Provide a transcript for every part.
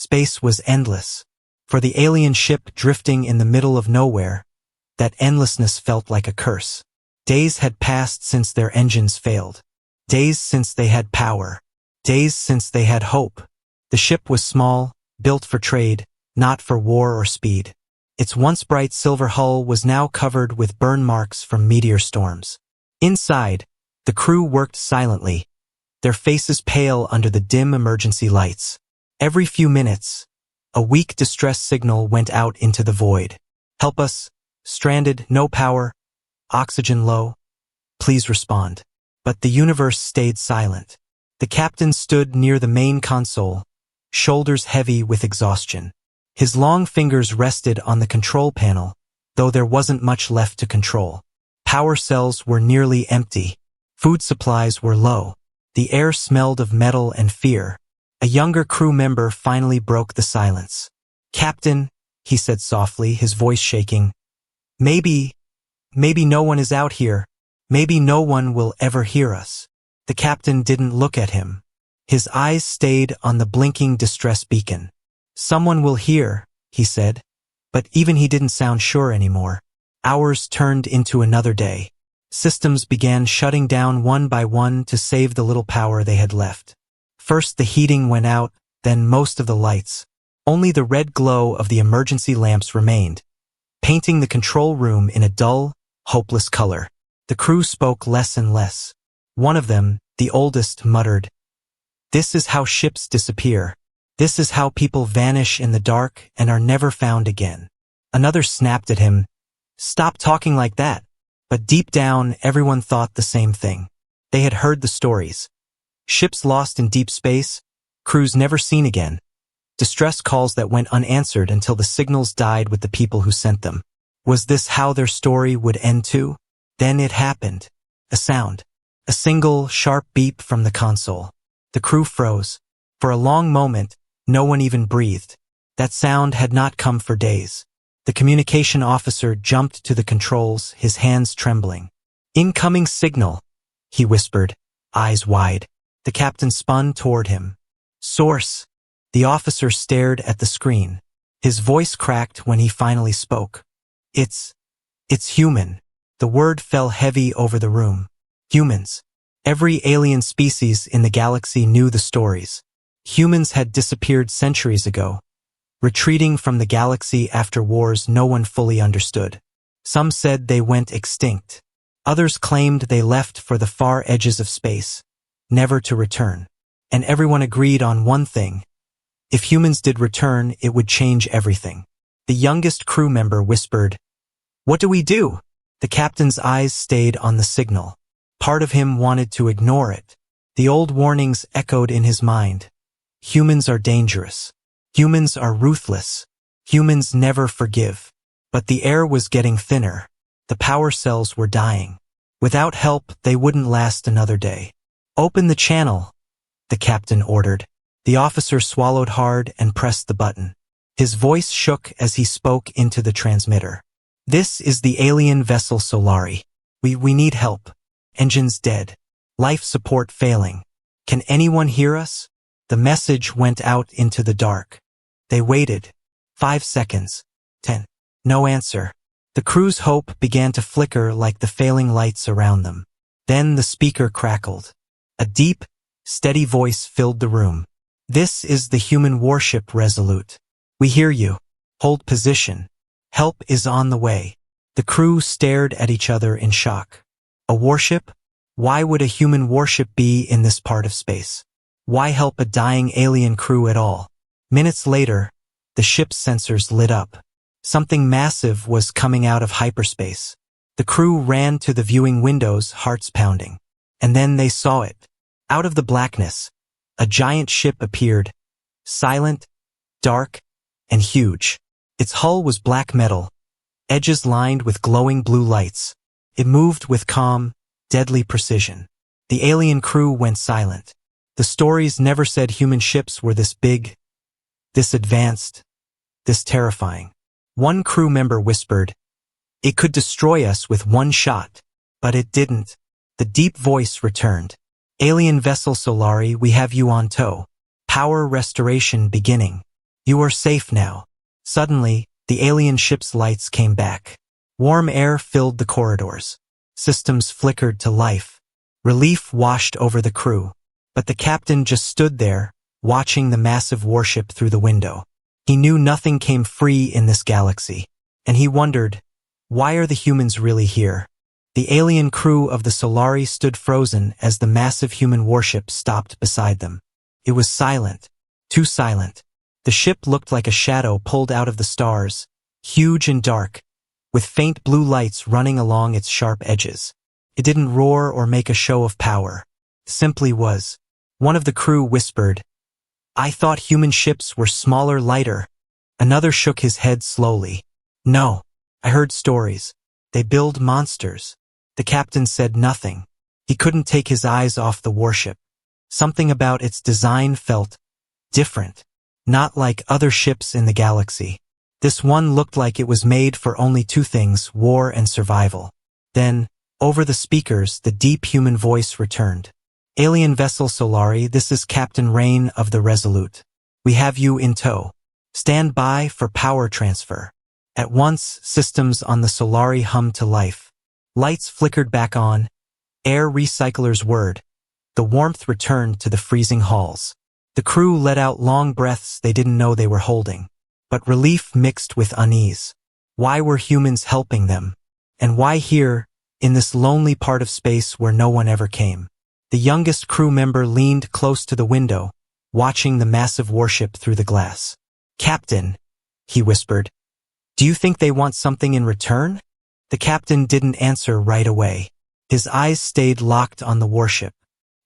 Space was endless. For the alien ship drifting in the middle of nowhere, that endlessness felt like a curse. Days had passed since their engines failed. Days since they had power. Days since they had hope. The ship was small, built for trade, not for war or speed. Its once bright silver hull was now covered with burn marks from meteor storms. Inside, the crew worked silently, their faces pale under the dim emergency lights. Every few minutes, a weak distress signal went out into the void. Help us, stranded, no power, oxygen low, please respond. But the universe stayed silent. The captain stood near the main console, shoulders heavy with exhaustion. His long fingers rested on the control panel, though there wasn't much left to control. Power cells were nearly empty. Food supplies were low. The air smelled of metal and fear. A younger crew member finally broke the silence. "Captain," he said softly, his voice shaking, Maybe no one is out here. Maybe no one will ever hear us." The captain didn't look at him. His eyes stayed on the blinking distress beacon. "Someone will hear," he said, but even he didn't sound sure anymore. Hours turned into another day. Systems began shutting down one by one to save the little power they had left. First the heating went out, then most of the lights. Only the red glow of the emergency lamps remained, painting the control room in a dull, hopeless color. The crew spoke less and less. One of them, the oldest, muttered, "This is how ships disappear. This is how people vanish in the dark and are never found again." Another snapped at him, "Stop talking like that." But deep down, everyone thought the same thing. They had heard the stories. Ships lost in deep space, crews never seen again. Distress calls that went unanswered until the signals died with the people who sent them. Was this how their story would end too? Then it happened. A sound. A single, sharp beep from the console. The crew froze. For a long moment, no one even breathed. That sound had not come for days. The communication officer jumped to the controls, his hands trembling. "Incoming signal," he whispered, eyes wide. The captain spun toward him. "Source." The officer stared at the screen. His voice cracked when he finally spoke. It's human." The word fell heavy over the room. Humans. Every alien species in the galaxy knew the stories. Humans had disappeared centuries ago, retreating from the galaxy after wars no one fully understood. Some said they went extinct. Others claimed they left for the far edges of space, never to return. And everyone agreed on one thing. If humans did return, it would change everything. The youngest crew member whispered, "What do we do?" The captain's eyes stayed on the signal. Part of him wanted to ignore it. The old warnings echoed in his mind. Humans are dangerous. Humans are ruthless. Humans never forgive. But the air was getting thinner. The power cells were dying. Without help, they wouldn't last another day. "Open the channel," the captain ordered. The officer swallowed hard and pressed the button. His voice shook as he spoke into the transmitter. "This is the alien vessel Solari. We need help. Engines dead. Life support failing. Can anyone hear us?" The message went out into the dark. They waited. 5 seconds. 10. No answer. The crew's hope began to flicker like the failing lights around them. Then the speaker crackled. A deep, steady voice filled the room. "This is the human warship Resolute. We hear you. Hold position. Help is on the way." The crew stared at each other in shock. A warship? Why would a human warship be in this part of space? Why help a dying alien crew at all? Minutes later, the ship's sensors lit up. Something massive was coming out of hyperspace. The crew ran to the viewing windows, hearts pounding. And then they saw it. Out of the blackness, a giant ship appeared, silent, dark, and huge. Its hull was black metal, edges lined with glowing blue lights. It moved with calm, deadly precision. The alien crew went silent. The stories never said human ships were this big, this advanced, this terrifying. One crew member whispered, "It could destroy us with one shot." But it didn't. The deep voice returned. "Alien vessel Solari, we have you on tow. Power restoration beginning." You are safe now. Suddenly, the alien ship's lights came back. Warm air filled the corridors. Systems flickered to life. Relief washed over the crew. But the captain just stood there, watching the massive warship through the window. He knew nothing came free in this galaxy. And he wondered, why are the humans really here? The alien crew of the Solari stood frozen as the massive human warship stopped beside them. It was silent. Too silent. The ship looked like a shadow pulled out of the stars, huge and dark, with faint blue lights running along its sharp edges. It didn't roar or make a show of power. It simply was. One of the crew whispered, "I thought human ships were smaller, lighter." Another shook his head slowly. "No, I heard stories. They build monsters." The captain said nothing. He couldn't take his eyes off the warship. Something about its design felt different. Not like other ships in the galaxy. This one looked like it was made for only two things, war and survival. Then, over the speakers, the deep human voice returned. "Alien vessel Solari, this is Captain Rain of the Resolute. We have you in tow. Stand by for power transfer." At once, systems on the Solari hummed to life. Lights flickered back on. Air recyclers whirred. The warmth returned to the freezing halls. The crew let out long breaths they didn't know they were holding. But relief mixed with unease. Why were humans helping them? And why here, in this lonely part of space where no one ever came? The youngest crew member leaned close to the window, watching the massive warship through the glass. "Captain," he whispered, "do you think they want something in return?" The captain didn't answer right away. His eyes stayed locked on the warship.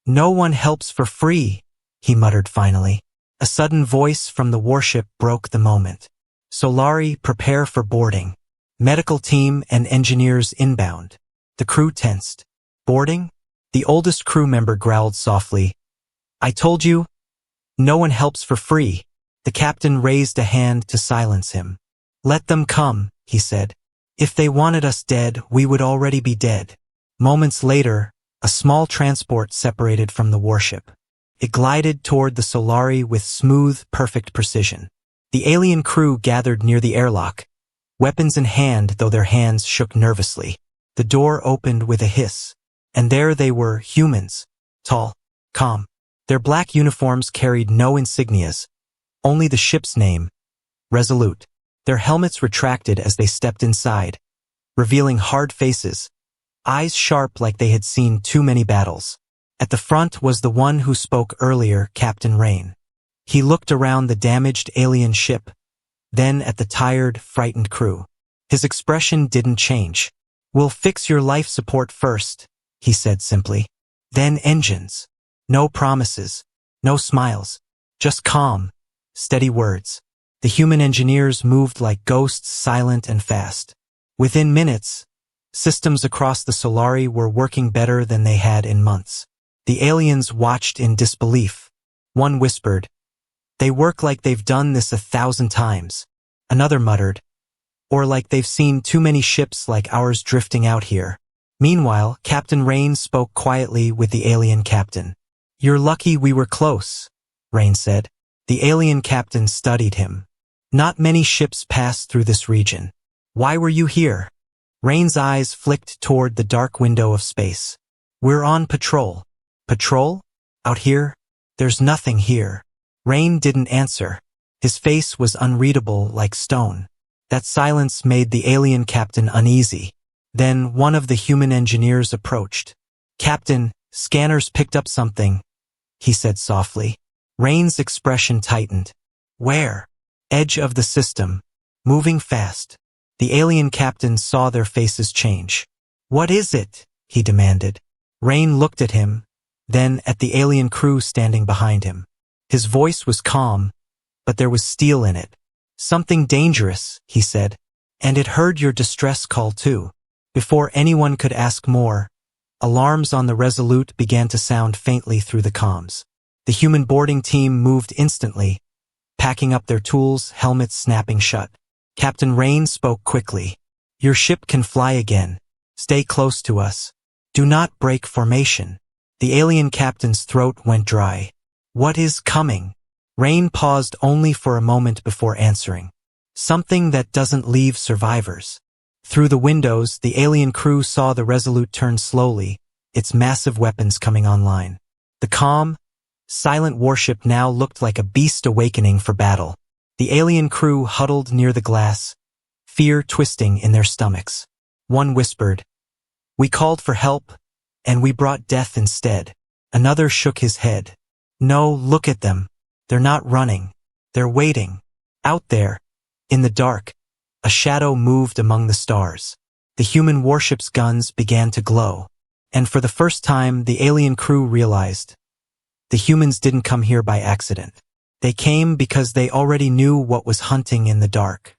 "No one helps for free," he muttered finally. A sudden voice from the warship broke the moment. "Solari, prepare for boarding. Medical team and engineers inbound." The crew tensed. "Boarding?" The oldest crew member growled softly. "I told you, no one helps for free." The captain raised a hand to silence him. "Let them come," he said. "If they wanted us dead, we would already be dead." Moments later, a small transport separated from the warship. It glided toward the Solari with smooth, perfect precision. The alien crew gathered near the airlock, weapons in hand though their hands shook nervously. The door opened with a hiss, and there they were, humans, tall, calm. Their black uniforms carried no insignias, only the ship's name, Resolute. Their helmets retracted as they stepped inside, revealing hard faces, eyes sharp like they had seen too many battles. At the front was the one who spoke earlier, Captain Rain. He looked around the damaged alien ship, then at the tired, frightened crew. His expression didn't change. "We'll fix your life support first," he said simply. "Then engines. No promises, no smiles, just calm, steady words." The human engineers moved like ghosts, silent and fast. Within minutes, systems across the Solari were working better than they had in months. The aliens watched in disbelief. One whispered, "They work like they've done this 1,000 times." Another muttered, "Or like they've seen too many ships like ours drifting out here." Meanwhile, Captain Rain spoke quietly with the alien captain. "You're lucky we were close," Rain said. The alien captain studied him. "Not many ships pass through this region. Why were you here?" Rain's eyes flicked toward the dark window of space. "We're on patrol." "Patrol? Out here? There's nothing here." Rain didn't answer. His face was unreadable like stone. That silence made the alien captain uneasy. Then one of the human engineers approached. "Captain, scanners picked up something," he said softly. Rain's expression tightened. "Where?" "Edge of the system. Moving fast." The alien captain saw their faces change. "What is it?" he demanded. Rain looked at him, then at the alien crew standing behind him. His voice was calm, but there was steel in it. "Something dangerous," he said. "And it heard your distress call too." Before anyone could ask more, alarms on the Resolute began to sound faintly through the comms. The human boarding team moved instantly, packing up their tools, helmets snapping shut. Captain Rain spoke quickly. "Your ship can fly again. Stay close to us. Do not break formation." The alien captain's throat went dry. "What is coming?" Rain paused only for a moment before answering. Something that doesn't leave survivors. Through the windows, the alien crew saw the Resolute turn slowly, its massive weapons coming online. The calm, silent warship now looked like a beast awakening for battle. The alien crew huddled near the glass, fear twisting in their stomachs. One whispered, "We called for help, and we brought death instead." Another shook his head. "No, look at them. They're not running. They're waiting." Out there, in the dark, a shadow moved among the stars. The human warship's guns began to glow. And for the first time, the alien crew realized the humans didn't come here by accident. They came because they already knew what was hunting in the dark.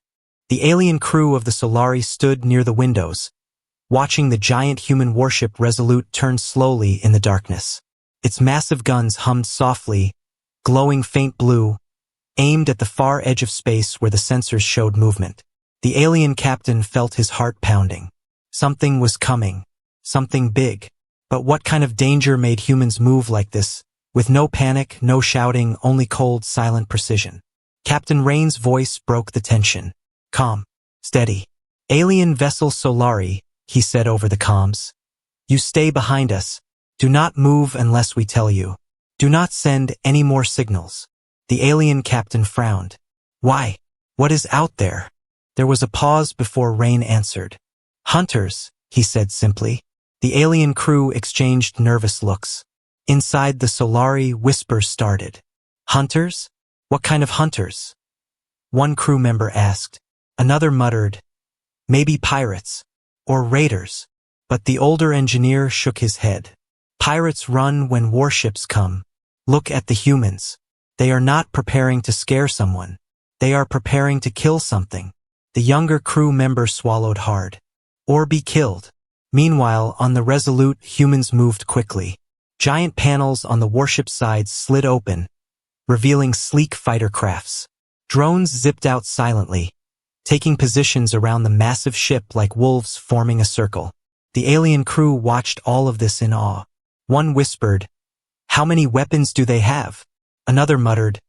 The alien crew of the Solari stood near the windows, watching the giant human warship Resolute turn slowly in the darkness. Its massive guns hummed softly, glowing faint blue, aimed at the far edge of space where the sensors showed movement. The alien captain felt his heart pounding. Something was coming. Something big. But what kind of danger made humans move like this, with no panic, no shouting, only cold, silent precision? Captain Rain's voice broke the tension. "Calm. Steady. Alien vessel Solari," he said over the comms. "You stay behind us. Do not move unless we tell you. Do not send any more signals." The alien captain frowned. "Why? What is out there?" There was a pause before Rain answered. "Hunters," he said simply. The alien crew exchanged nervous looks. Inside the Solari, whispers started. "Hunters? What kind of hunters?" One crew member asked. Another muttered, "Maybe pirates. Or raiders." But the older engineer shook his head. "Pirates run when warships come. Look at the humans. They are not preparing to scare someone. They are preparing to kill something." The younger crew member swallowed hard. "Or be killed." Meanwhile, on the Resolute, humans moved quickly. Giant panels on the warship's sides slid open, revealing sleek fighter crafts. Drones zipped out silently, taking positions around the massive ship like wolves forming a circle. The alien crew watched all of this in awe. One whispered, "How many weapons do they have?" Another muttered,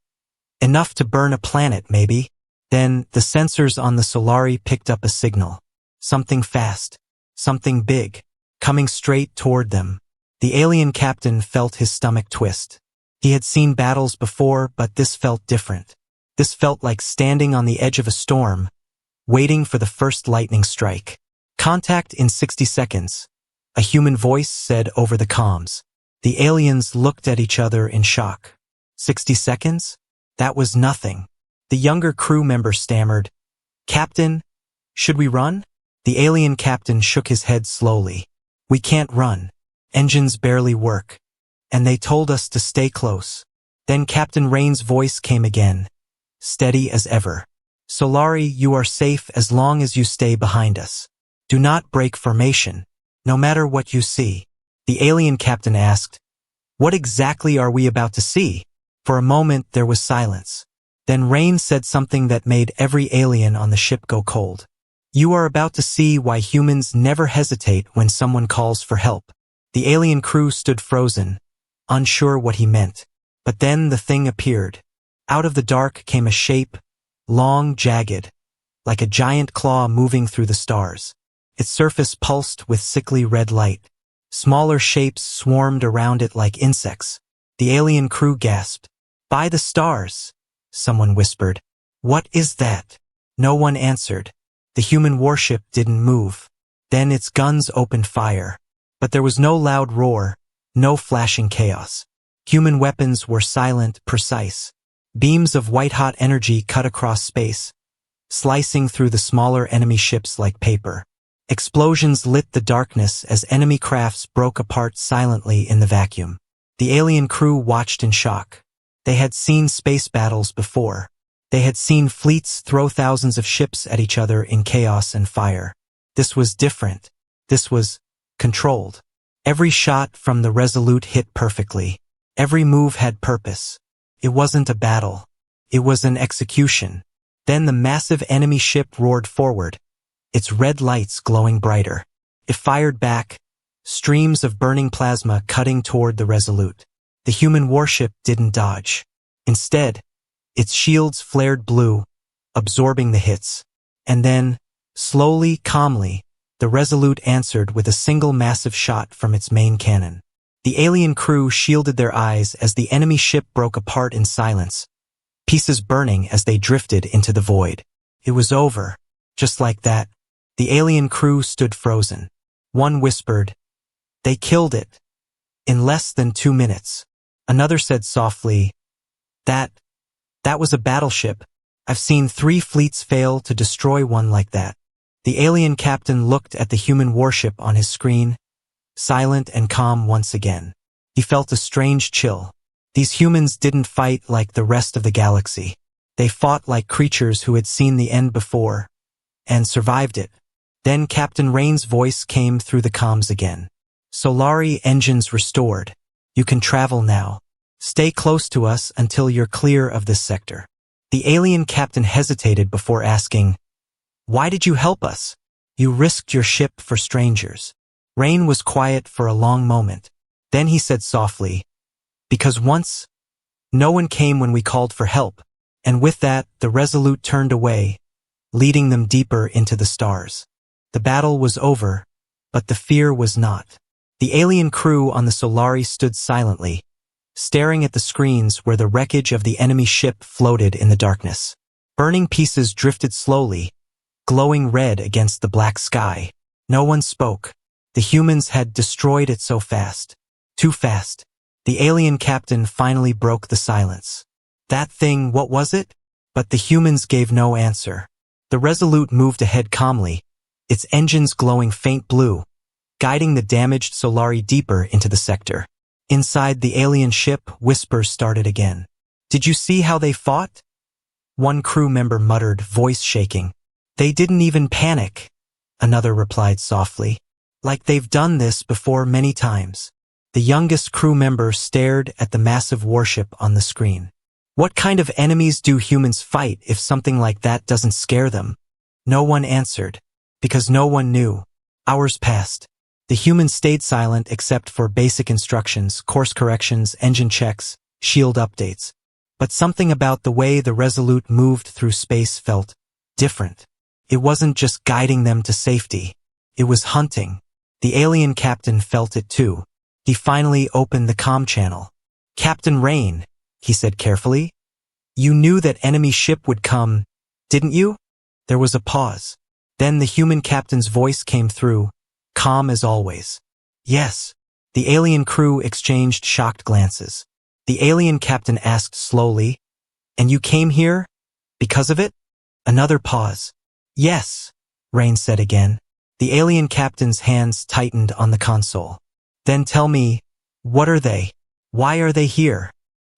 "Enough to burn a planet, maybe." Then, the sensors on the Solari picked up a signal. Something fast. Something big, coming straight toward them. The alien captain felt his stomach twist. He had seen battles before, but this felt different. This felt like standing on the edge of a storm, waiting for the first lightning strike. "Contact in 60 seconds, a human voice said over the comms. The aliens looked at each other in shock. 60 seconds? That was nothing. The younger crew member stammered, "Captain, should we run?" The alien captain shook his head slowly. "We can't run. Engines barely work. And they told us to stay close." Then Captain Rain's voice came again, steady as ever. "Solari, you are safe as long as you stay behind us. Do not break formation, no matter what you see." The alien captain asked, "What exactly are we about to see?" For a moment there was silence. Then Rain said something that made every alien on the ship go cold. "You are about to see why humans never hesitate when someone calls for help." The alien crew stood frozen, unsure what he meant. But then the thing appeared. Out of the dark came a shape, long, jagged, like a giant claw moving through the stars. Its surface pulsed with sickly red light. Smaller shapes swarmed around it like insects. The alien crew gasped. "By the stars," someone whispered. "What is that?" No one answered. The human warship didn't move. Then its guns opened fire. But there was no loud roar, no flashing chaos. Human weapons were silent, precise. Beams of white-hot energy cut across space, slicing through the smaller enemy ships like paper. Explosions lit the darkness as enemy crafts broke apart silently in the vacuum. The alien crew watched in shock. They had seen space battles before. They had seen fleets throw thousands of ships at each other in chaos and fire. This was different. This was controlled. Every shot from the Resolute hit perfectly. Every move had purpose. It wasn't a battle. It was an execution. Then the massive enemy ship roared forward, its red lights glowing brighter. It fired back, streams of burning plasma cutting toward the Resolute. The human warship didn't dodge. Instead, Its shields flared blue, absorbing the hits. And then, slowly, calmly, the Resolute answered with a single massive shot from its main cannon. The alien crew shielded their eyes as the enemy ship broke apart in silence, pieces burning as they drifted into the void. It was over. Just like that, the alien crew stood frozen. One whispered, "They killed it. In less than 2 minutes." Another said softly, That was a battleship. I've seen 3 fleets fail to destroy one like that." The alien captain looked at the human warship on his screen, silent and calm once again. He felt a strange chill. These humans didn't fight like the rest of the galaxy. They fought like creatures who had seen the end before, and survived it. Then Captain Rain's voice came through the comms again. "Solari engines restored. You can travel now. Stay close to us until you're clear of this sector." The alien captain hesitated before asking, "Why did you help us? You risked your ship for strangers." Rain was quiet for a long moment. Then he said softly, "Because once, no one came when we called for help." And with that, the Resolute turned away, leading them deeper into the stars. The battle was over, but the fear was not. The alien crew on the Solari stood silently, staring at the screens where the wreckage of the enemy ship floated in the darkness. Burning pieces drifted slowly, glowing red against the black sky. No one spoke. The humans had destroyed it so fast. Too fast. The alien captain finally broke the silence. "That thing, what was it?" But the humans gave no answer. The Resolute moved ahead calmly, its engines glowing faint blue, guiding the damaged Solari deeper into the sector. Inside the alien ship, whispers started again. "Did you see how they fought?" One crew member muttered, voice shaking. "They didn't even panic," another replied softly. "Like they've done this before many times." The youngest crew member stared at the massive warship on the screen. "What kind of enemies do humans fight if something like that doesn't scare them?" No one answered, because no one knew. Hours passed. The humans stayed silent except for basic instructions, course corrections, engine checks, shield updates. But something about the way the Resolute moved through space felt different. It wasn't just guiding them to safety. It was hunting. The alien captain felt it too. He finally opened the comm channel. "Captain Rain," he said carefully, "you knew that enemy ship would come, didn't you?" There was a pause. Then the human captain's voice came through, calm as always. "Yes." The alien crew exchanged shocked glances. The alien captain asked slowly, "And you came here? Because of it?" Another pause. "Yes," Rain said again. The alien captain's hands tightened on the console. "Then tell me, what are they? Why are they here?"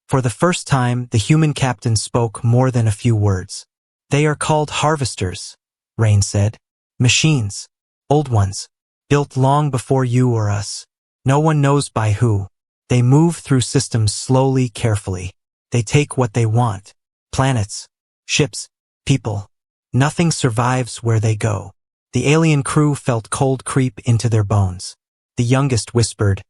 For the first time, the human captain spoke more than a few words. "They are called harvesters," Rain said. "Machines. Old ones. Built long before you or us. No one knows by who. They move through systems slowly, carefully. They take what they want. Planets, ships, people. Nothing survives where they go." The alien crew felt cold creep into their bones. The youngest whispered,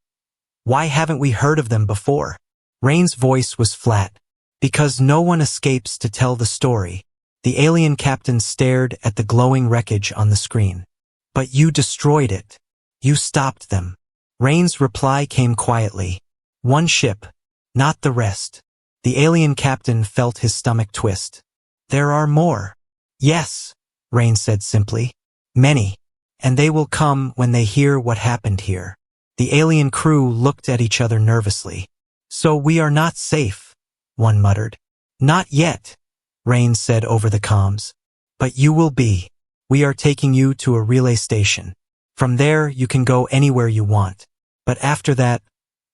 "Why haven't we heard of them before?" Rain's voice was flat. "Because no one escapes to tell the story." The alien captain stared at the glowing wreckage on the screen. "But you destroyed it. You stopped them." Rain's reply came quietly. "One ship, not the rest." The alien captain felt his stomach twist. "There are more." "Yes," Rain said simply. "Many. And they will come when they hear what happened here." The alien crew looked at each other nervously. "So we are not safe," one muttered. "Not yet," Rain said over the comms. "But you will be. We are taking you to a relay station. From there, you can go anywhere you want. But after that,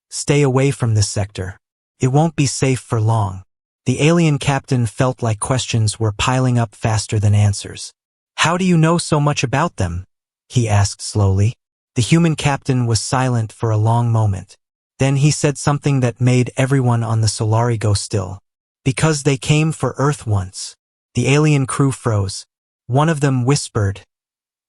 stay away from this sector. It won't be safe for long." The alien captain felt like questions were piling up faster than answers. "How do you know so much about them?" he asked slowly. The human captain was silent for a long moment. Then he said something that made everyone on the Solari go still. "Because they came for Earth once." The alien crew froze. One of them whispered,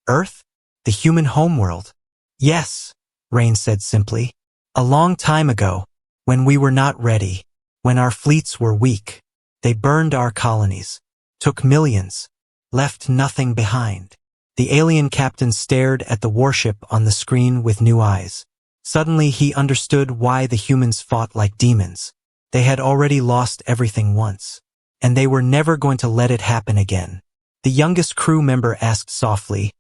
"Earth? The human homeworld?" "Yes," Rain said simply. "A long time ago, when we were not ready, when our fleets were weak. They burned our colonies, took millions, left nothing behind. The alien captain stared at the warship on the screen with new eyes. Suddenly he understood why the humans fought like demons. They had already lost everything once, and they were never going to let it happen again. The youngest crew member asked softly,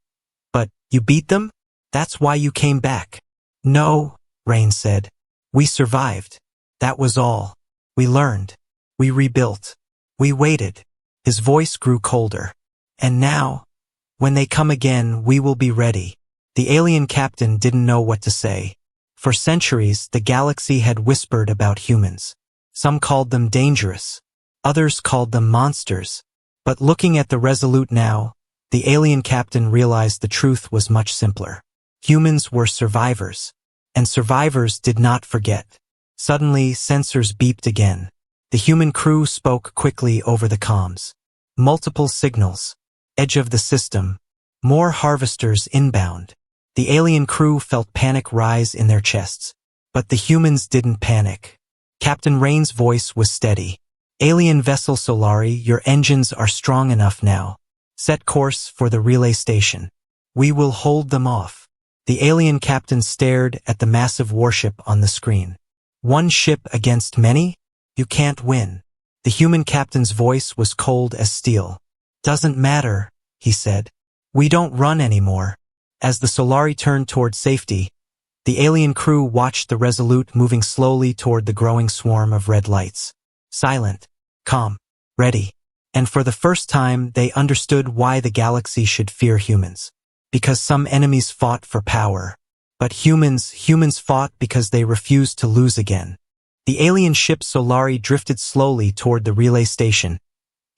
"But you beat them? That's why you came back." "No," Rain said. "We survived. That was all. We learned. We rebuilt. We waited." His voice grew colder. "And now, when they come again, we will be ready." The alien captain didn't know what to say. For centuries, the galaxy had whispered about humans. Some called them dangerous. Others called them monsters. But looking at the Resolute now, the alien captain realized the truth was much simpler. Humans were survivors. And survivors did not forget. Suddenly, sensors beeped again. The human crew spoke quickly over the comms. Multiple signals. Edge of the system. More harvesters inbound. The alien crew felt panic rise in their chests. But the humans didn't panic. Captain Rain's voice was steady. "Alien vessel Solari, your engines are strong enough now. Set course for the relay station. We will hold them off." The alien captain stared at the massive warship on the screen. "One ship against many? You can't win." The human captain's voice was cold as steel. "Doesn't matter," he said. "We don't run anymore." As the Solari turned toward safety, the alien crew watched the Resolute moving slowly toward the growing swarm of red lights. Silent, calm, ready. And for the first time, they understood why the galaxy should fear humans. Because some enemies fought for power. But humans fought because they refused to lose again. The alien ship Solari drifted slowly toward the relay station,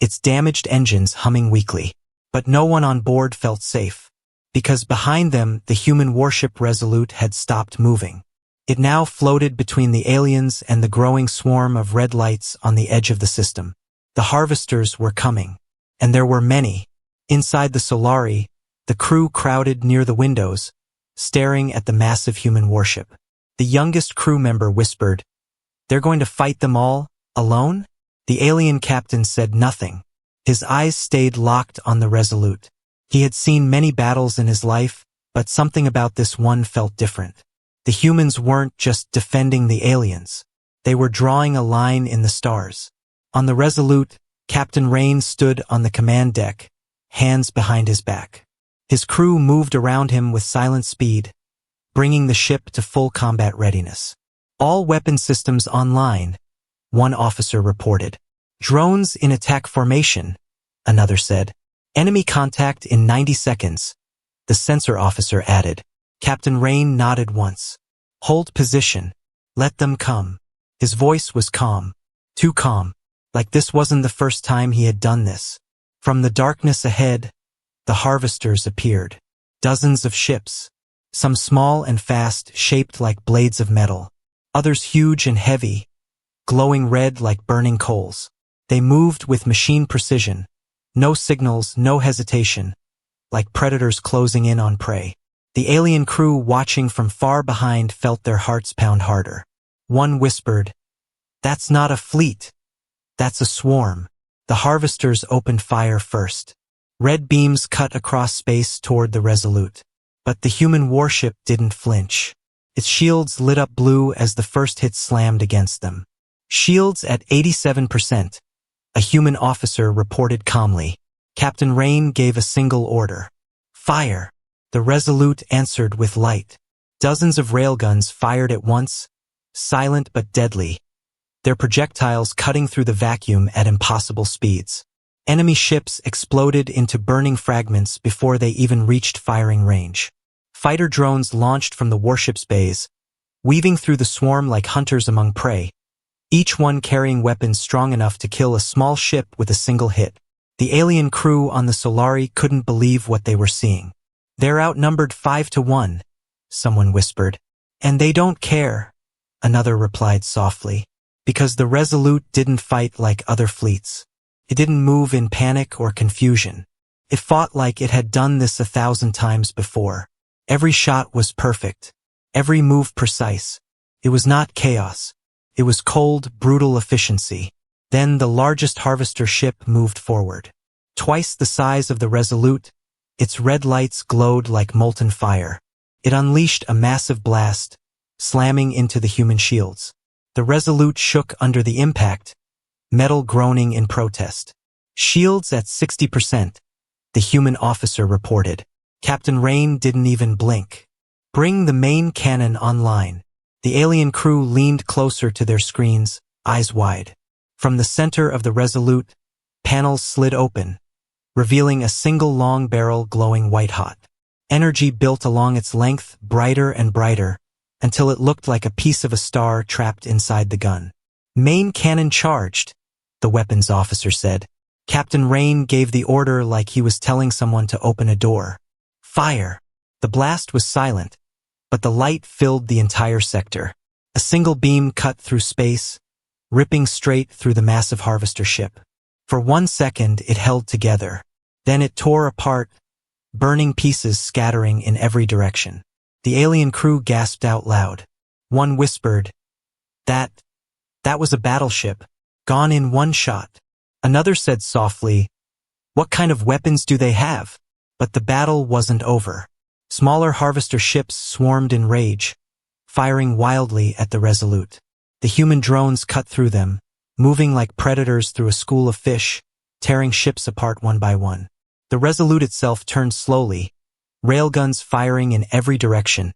its damaged engines humming weakly. But no one on board felt safe. Because behind them, the human warship Resolute had stopped moving. It now floated between the aliens and the growing swarm of red lights on the edge of the system. The harvesters were coming. And there were many. Inside the Solari, the crew crowded near the windows, staring at the massive human warship. The youngest crew member whispered, "They're going to fight them all, alone?" The alien captain said nothing. His eyes stayed locked on the Resolute. He had seen many battles in his life, but something about this one felt different. The humans weren't just defending the aliens. They were drawing a line in the stars. On the Resolute, Captain Rain stood on the command deck, hands behind his back. His crew moved around him with silent speed, bringing the ship to full combat readiness. "All weapon systems online," one officer reported. "Drones in attack formation," another said. "Enemy contact in 90 seconds, the sensor officer added. Captain Rain nodded once. "Hold position. Let them come." His voice was calm. Too calm. Like this wasn't the first time he had done this. From the darkness ahead, the harvesters appeared. Dozens of ships. Some small and fast, shaped like blades of metal. Others huge and heavy, glowing red like burning coals. They moved with machine precision. No signals, no hesitation, like predators closing in on prey. The alien crew watching from far behind felt their hearts pound harder. One whispered, "That's not a fleet. That's a swarm." The harvesters opened fire first. Red beams cut across space toward the Resolute. But the human warship didn't flinch. Its shields lit up blue as the first hit slammed against them. "Shields at 87%. A human officer reported calmly. Captain Rain gave a single order. "Fire." The Resolute answered with light. Dozens of railguns fired at once, silent but deadly, their projectiles cutting through the vacuum at impossible speeds. Enemy ships exploded into burning fragments before they even reached firing range. Fighter drones launched from the warship's bays, weaving through the swarm like hunters among prey, each one carrying weapons strong enough to kill a small ship with a single hit. The alien crew on the Solari couldn't believe what they were seeing. "They're outnumbered 5-1, someone whispered. "And they don't care," another replied softly, "because the Resolute didn't fight like other fleets. It didn't move in panic or confusion. It fought like it had done this 1,000 times before. Every shot was perfect, every move precise. It was not chaos. It was cold, brutal efficiency. Then the largest harvester ship moved forward. Twice the size of the Resolute, its red lights glowed like molten fire. It unleashed a massive blast, slamming into the human shields. The Resolute shook under the impact, metal groaning in protest. Shields at 60%, the human officer reported. Captain Rain didn't even blink. Bring the main cannon online. The alien crew leaned closer to their screens, eyes wide. From the center of the Resolute, panels slid open, revealing a single long barrel glowing white-hot. Energy built along its length, brighter and brighter, until it looked like a piece of a star trapped inside the gun. Main cannon charged, the weapons officer said. Captain Rain gave the order like he was telling someone to open a door. Fire! The blast was silent, but the light filled the entire sector. A single beam cut through space, ripping straight through the massive harvester ship. For 1 second it held together. Then it tore apart, burning pieces scattering in every direction. The alien crew gasped out loud. One whispered, That was a battleship, gone in one shot. Another said softly, What kind of weapons do they have? But the battle wasn't over. Smaller harvester ships swarmed in rage, firing wildly at the Resolute. The human drones cut through them, moving like predators through a school of fish, tearing ships apart one by one. The Resolute itself turned slowly, railguns firing in every direction,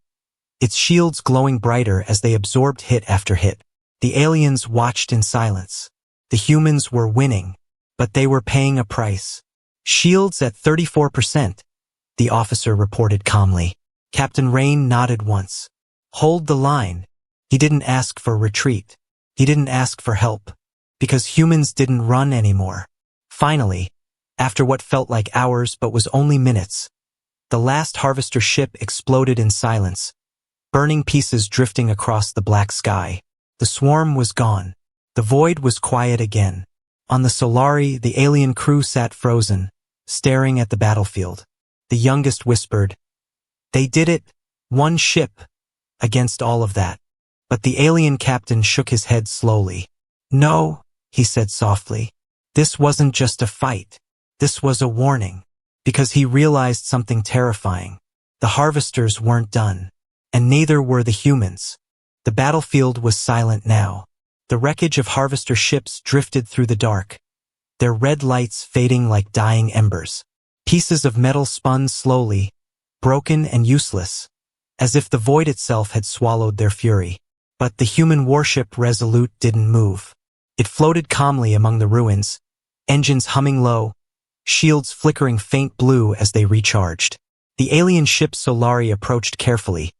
its shields glowing brighter as they absorbed hit after hit. The aliens watched in silence. The humans were winning, but they were paying a price. Shields at 34%, the officer reported calmly. Captain Rain nodded once. Hold the line. He didn't ask for retreat. He didn't ask for help, because humans didn't run anymore. Finally, after what felt like hours but was only minutes, the last harvester ship exploded in silence, burning pieces drifting across the black sky. The swarm was gone. The void was quiet again. On the Solari, the alien crew sat frozen, staring at the battlefield. The youngest whispered, They did it, one ship, against all of that. But the alien captain shook his head slowly. No, he said softly. This wasn't just a fight. This was a warning. Because he realized something terrifying. The harvesters weren't done. And neither were the humans. The battlefield was silent now. The wreckage of harvester ships drifted through the dark, their red lights fading like dying embers. Pieces of metal spun slowly, broken and useless, as if the void itself had swallowed their fury. But the human warship Resolute didn't move. It floated calmly among the ruins, engines humming low, shields flickering faint blue as they recharged. The alien ship Solari approached carefully,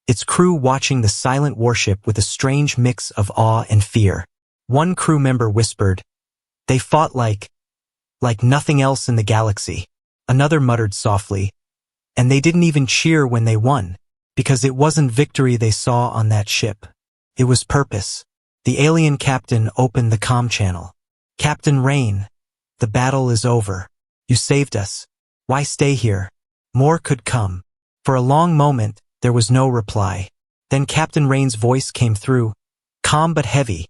its crew watching the silent warship with a strange mix of awe and fear. One crew member whispered, They fought like nothing else in the galaxy. Another muttered softly, And they didn't even cheer when they won, because it wasn't victory they saw on that ship. It was purpose. The alien captain opened the comm channel. Captain Rain, the battle is over. You saved us. Why stay here? More could come. For a long moment, there was no reply. Then Captain Rain's voice came through, calm but heavy,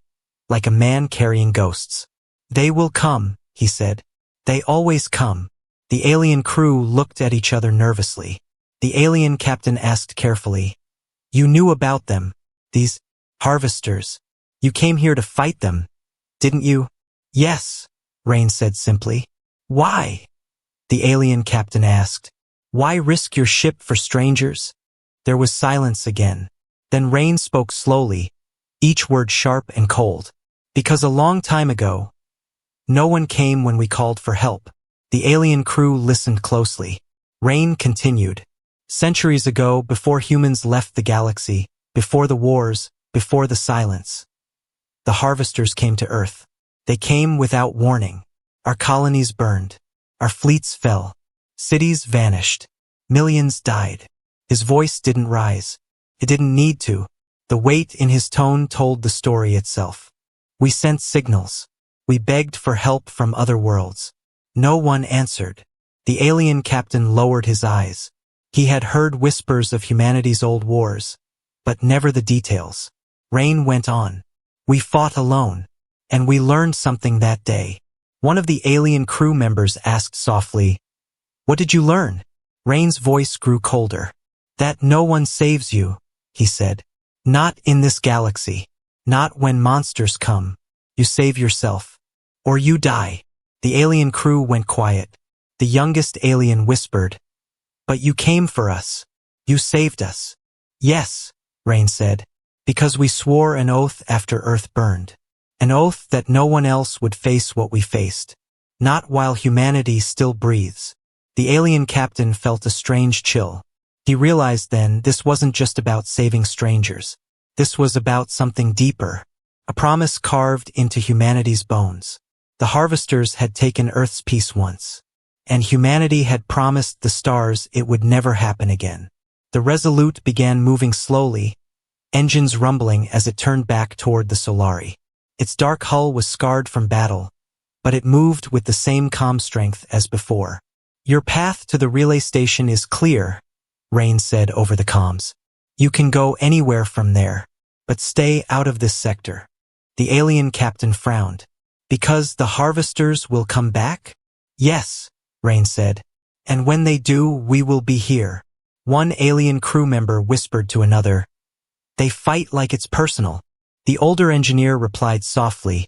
like a man carrying ghosts. They will come, he said. They always come. The alien crew looked at each other nervously. The alien captain asked carefully, You knew about them, these harvesters. You came here to fight them, didn't you? Yes, Rain said simply. Why? The alien captain asked. Why risk your ship for strangers? There was silence again. Then Rain spoke slowly, each word sharp and cold. Because a long time ago, no one came when we called for help. The alien crew listened closely. Rain continued. Centuries ago, before humans left the galaxy, before the wars, before the silence, the harvesters came to Earth. They came without warning. Our colonies burned. Our fleets fell. Cities vanished. Millions died. His voice didn't rise. It didn't need to. The weight in his tone told the story itself. We sent signals. We begged for help from other worlds. No one answered. The alien captain lowered his eyes. He had heard whispers of humanity's old wars, but never the details. Rain went on. We fought alone. And we learned something that day. One of the alien crew members asked softly, "What did you learn?" Rain's voice grew colder. "That no one saves you," he said. "Not in this galaxy. Not when monsters come. You save yourself. Or you die." The alien crew went quiet. The youngest alien whispered, "But you came for us. You saved us." "Yes," Rain said, "because we swore an oath after Earth burned. An oath that no one else would face what we faced. Not while humanity still breathes." The alien captain felt a strange chill. He realized then this wasn't just about saving strangers. This was about something deeper. A promise carved into humanity's bones. The harvesters had taken Earth's peace once. And humanity had promised the stars it would never happen again. The Resolute began moving slowly, engines rumbling as it turned back toward the Solari. Its dark hull was scarred from battle, but it moved with the same calm strength as before. "Your path to the relay station is clear," Rain said over the comms. "You can go anywhere from there, but stay out of this sector." The alien captain frowned. "Because the harvesters will come back?" "Yes," Rain said. "And when they do, we will be here." One alien crew member whispered to another, "They fight like it's personal." The older engineer replied softly,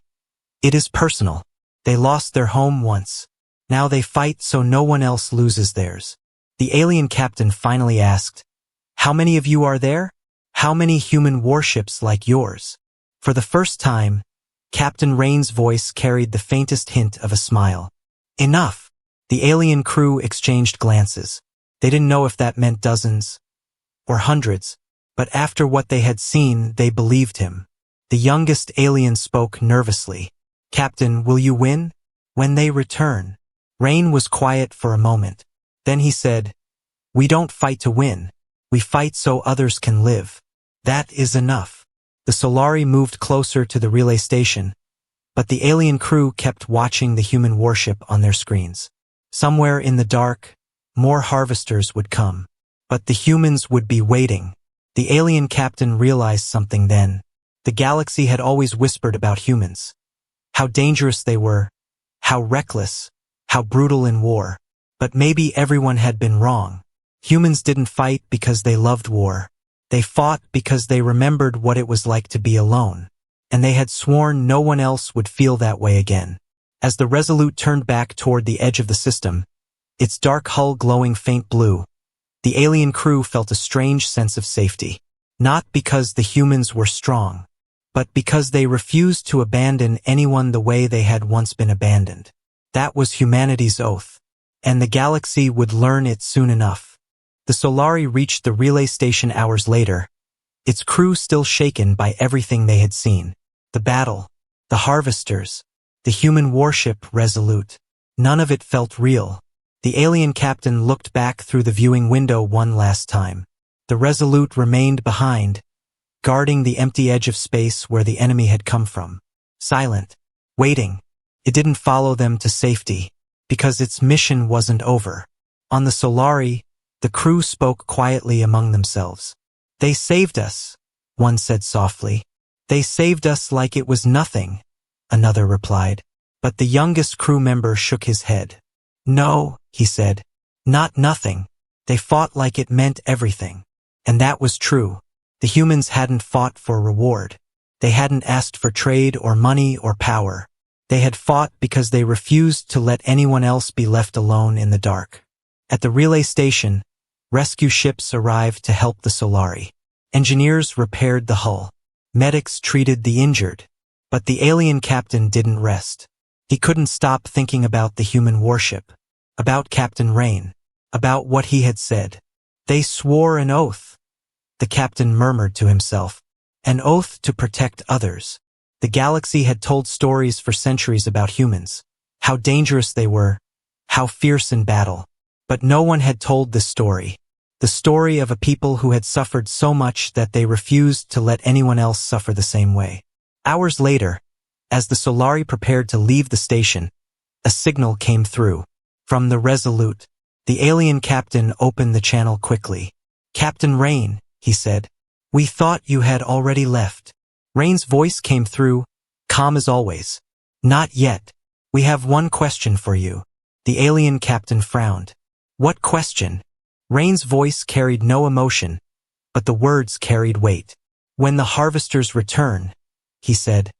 "It is personal. They lost their home once. Now they fight so no one else loses theirs." The alien captain finally asked, "How many of you are there? How many human warships like yours?" For the first time, Captain Rain's voice carried the faintest hint of a smile. "Enough." The alien crew exchanged glances. They didn't know if that meant dozens or hundreds, but after what they had seen, they believed him. The youngest alien spoke nervously. "Captain, will you win? When they return?" Rain was quiet for a moment. Then he said, "We don't fight to win. We fight so others can live. That is enough." The Solari moved closer to the relay station, but the alien crew kept watching the human warship on their screens. Somewhere in the dark, more harvesters would come. But the humans would be waiting. The alien captain realized something then. The galaxy had always whispered about humans. How dangerous they were, how reckless, how brutal in war. But maybe everyone had been wrong. Humans didn't fight because they loved war. They fought because they remembered what it was like to be alone. And they had sworn no one else would feel that way again. As the Resolute turned back toward the edge of the system, its dark hull glowing faint blue, the alien crew felt a strange sense of safety. Not because the humans were strong, but because they refused to abandon anyone the way they had once been abandoned. That was humanity's oath. And the galaxy would learn it soon enough. The Solari reached the relay station hours later, its crew still shaken by everything they had seen. The battle, the harvesters, the human warship Resolute. None of it felt real. The alien captain looked back through the viewing window one last time. The Resolute remained behind, guarding the empty edge of space where the enemy had come from. Silent, waiting. It didn't follow them to safety, because its mission wasn't over. On the Solari, the crew spoke quietly among themselves. "They saved us," one said softly. "They saved us like it was nothing," another replied. But the youngest crew member shook his head. "No," he said, "not nothing. They fought like it meant everything." And that was true. The humans hadn't fought for reward. They hadn't asked for trade or money or power. They had fought because they refused to let anyone else be left alone in the dark. At the relay station, rescue ships arrived to help the Solari. Engineers repaired the hull. Medics treated the injured. But the alien captain didn't rest. He couldn't stop thinking about the human warship, about Captain Rain, about what he had said. "They swore an oath," the captain murmured to himself. "An oath to protect others." The galaxy had told stories for centuries about humans, how dangerous they were, how fierce in battle. But no one had told this story. The story of a people who had suffered so much that they refused to let anyone else suffer the same way. Hours later, as the Solari prepared to leave the station, a signal came through. From the Resolute, the alien captain opened the channel quickly. "Captain Rain," he said, "we thought you had already left." Rain's voice came through, calm as always. Not yet. We have one question for you. The alien captain frowned. What question? Rain's voice carried no emotion, but the words carried weight. When the harvesters return, he said,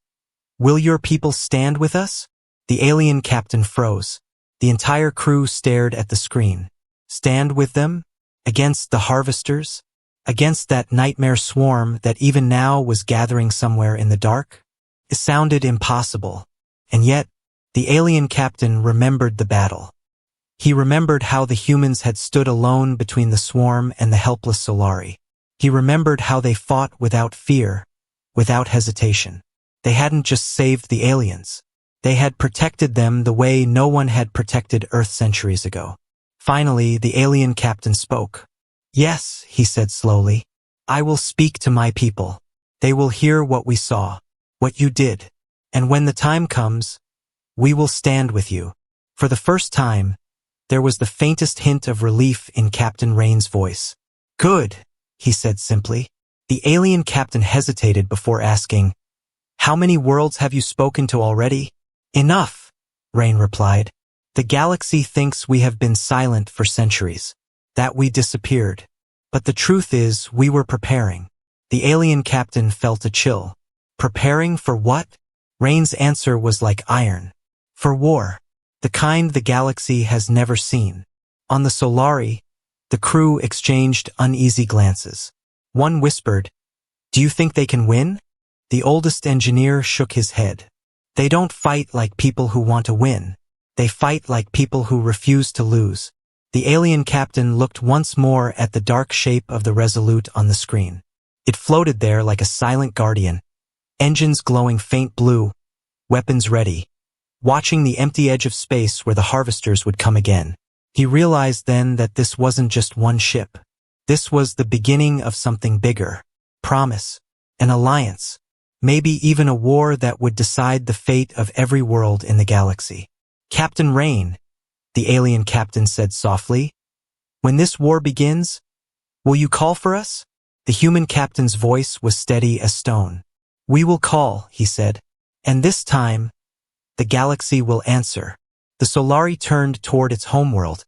will your people stand with us? The alien captain froze. The entire crew stared at the screen. Stand with them? Against the harvesters? Against that nightmare swarm that even now was gathering somewhere in the dark? It sounded impossible. And yet, the alien captain remembered the battle. He remembered how the humans had stood alone between the swarm and the helpless Solari. He remembered how they fought without fear, without hesitation. They hadn't just saved the aliens. They had protected them the way no one had protected Earth centuries ago. Finally, the alien captain spoke. Yes, he said slowly. I will speak to my people. They will hear what we saw, what you did. And when the time comes, we will stand with you. For the first time, there was the faintest hint of relief in Captain Rain's voice. Good, he said simply. The alien captain hesitated before asking, how many worlds have you spoken to already? Enough, Rain replied. The galaxy thinks we have been silent for centuries, that we disappeared. But the truth is, we were preparing. The alien captain felt a chill. Preparing for what? Rain's answer was like iron. For war. The kind the galaxy has never seen. On the Solari, the crew exchanged uneasy glances. One whispered, do you think they can win? The oldest engineer shook his head. They don't fight like people who want to win. They fight like people who refuse to lose. The alien captain looked once more at the dark shape of the Resolute on the screen. It floated there like a silent guardian, engines glowing faint blue, weapons ready, watching the empty edge of space where the harvesters would come again. He realized then that this wasn't just one ship. This was the beginning of something bigger. Promise. An alliance. Maybe even a war that would decide the fate of every world in the galaxy. Captain Rain, the alien captain said softly, when this war begins, will you call for us? The human captain's voice was steady as stone. We will call, he said, and this time, the galaxy will answer. The Solari turned toward its homeworld,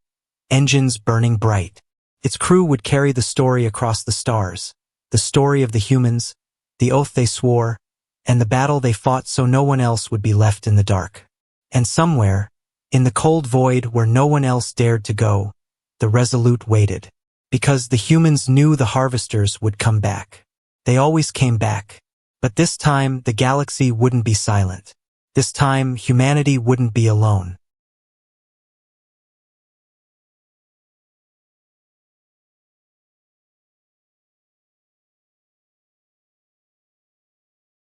engines burning bright. Its crew would carry the story across the stars, the story of the humans, the oath they swore, and the battle they fought so no one else would be left in the dark. And somewhere, in the cold void where no one else dared to go, the Resolute waited. Because the humans knew the harvesters would come back. They always came back. But this time, the galaxy wouldn't be silent. This time, humanity wouldn't be alone.